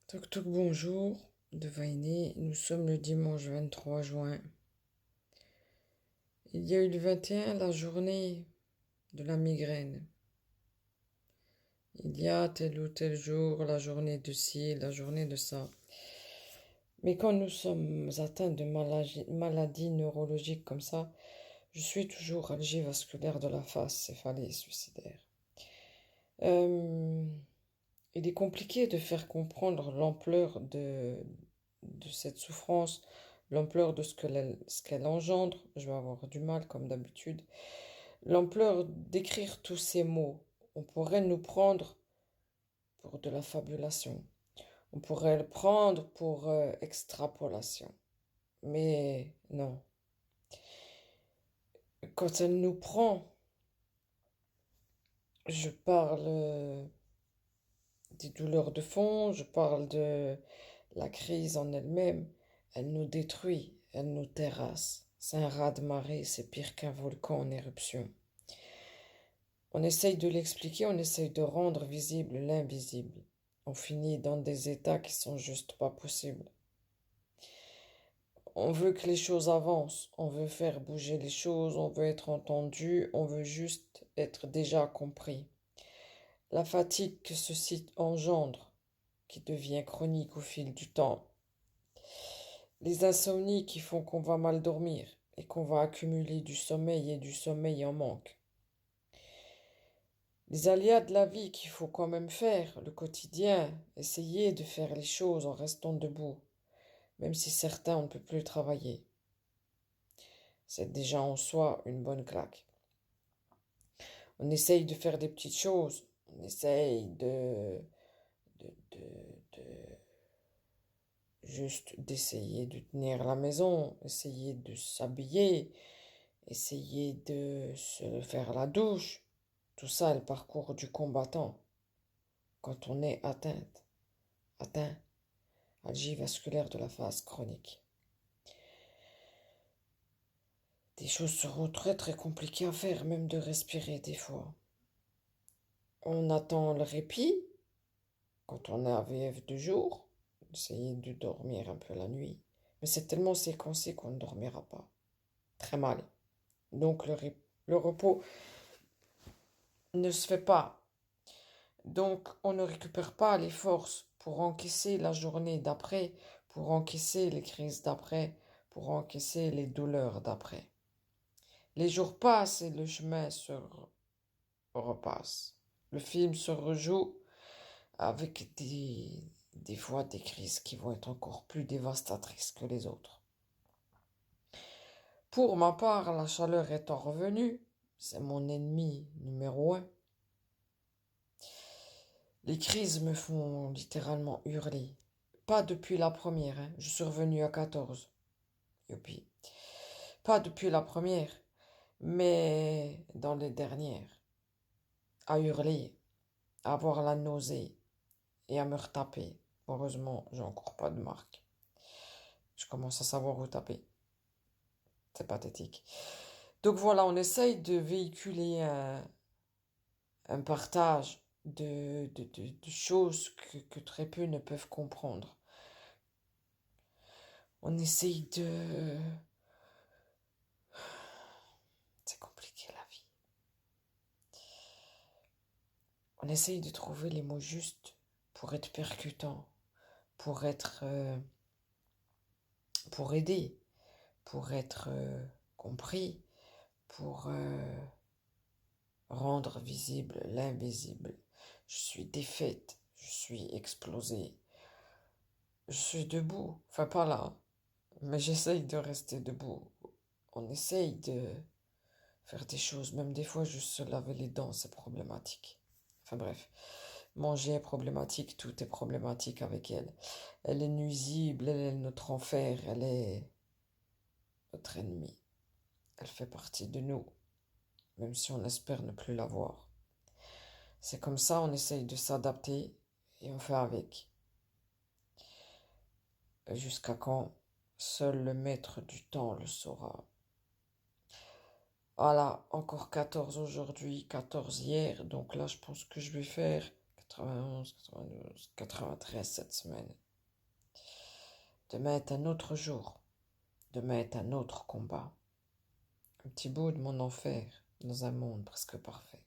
Toc toc bonjour, de Vainé. Nous sommes le dimanche 23 juin. Il y a eu le 21, la journée de la migraine. Il y a tel ou tel jour, la journée de ci, la journée de ça. Mais quand nous sommes atteints de maladies neurologiques comme ça, je suis toujours algivasculaire de la face, céphalée suicidaire. Euh, il est compliqué de faire comprendre l'ampleur de cette souffrance, l'ampleur de ce qu'elle engendre. Je vais avoir du mal, comme d'habitude. L'ampleur d'écrire tous ces mots. On pourrait nous prendre pour de la fabulation. On pourrait le prendre pour extrapolation. Mais non. Quand elle nous prend, je parle des douleurs de fond, je parle de la crise en elle-même. Elle nous détruit, elle nous terrasse. C'est un raz-de-marée, c'est pire qu'un volcan en éruption. On essaye de l'expliquer, on essaye de rendre visible l'invisible. On finit dans des états qui sont juste pas possibles. On veut que les choses avancent, on veut faire bouger les choses, on veut être entendu, on veut juste être déjà compris. La fatigue que ceci engendre, qui devient chronique au fil du temps. Les insomnies qui font qu'on va mal dormir et qu'on va accumuler du sommeil et du sommeil en manque. Les aléas de la vie qu'il faut quand même faire, le quotidien, essayer de faire les choses en restant debout, même si certains on ne peut plus travailler. C'est déjà en soi une bonne claque. On essaye de faire des petites choses, on essaye de juste d'essayer de tenir la maison, essayer de s'habiller, essayer de se faire la douche. Tout ça est le parcours du combattant quand on est atteint, algivasculaire de la phase chronique. Des choses seront très très compliquées à faire, même de respirer des fois. On attend le répit quand on est AVF de jour, essayer de dormir un peu la nuit. Mais c'est tellement séquencé qu'on ne dormira pas. Très mal. Donc le repos ne se fait pas. Donc on ne récupère pas les forces pour encaisser la journée d'après, pour encaisser les crises d'après, pour encaisser les douleurs d'après. Les jours passent et le chemin se repasse. Le film se rejoue avec des fois des crises qui vont être encore plus dévastatrices que les autres. Pour ma part, la chaleur étant revenue, c'est mon ennemi numéro un. Les crises me font littéralement hurler. Pas depuis la première, hein. Je suis revenu à 14. Youpi. Pas depuis la première, mais dans les dernières. À hurler, à avoir la nausée et à me retaper. Heureusement, j'ai encore pas de marque. Je commence à savoir où taper. C'est pathétique. Donc voilà, on essaye de véhiculer un partage de choses que très peu ne peuvent comprendre. On essaye de... C'est compliqué la vie. On essaye de trouver les mots justes pour être percutant, pour être... pour aider, pour être compris, pour rendre visible l'invisible. Je suis défaite, je suis explosée, je suis debout, enfin pas là, mais j'essaye de rester debout. On essaye de faire des choses, même des fois juste se laver les dents, c'est problématique. Enfin bref, manger est problématique, tout est problématique avec elle. Elle est nuisible, elle est notre enfer, elle est notre ennemie. Elle fait partie de nous, même si on espère ne plus la voir. C'est comme ça, on essaye de s'adapter et on fait avec. Jusqu'à quand? Seul le maître du temps le saura. Voilà, encore 14 aujourd'hui, 14 hier, donc là je pense que je vais faire 91, 92, 93 cette semaine. Demain est un autre jour. Demain est un autre combat. Un petit bout de mon enfer dans un monde presque parfait.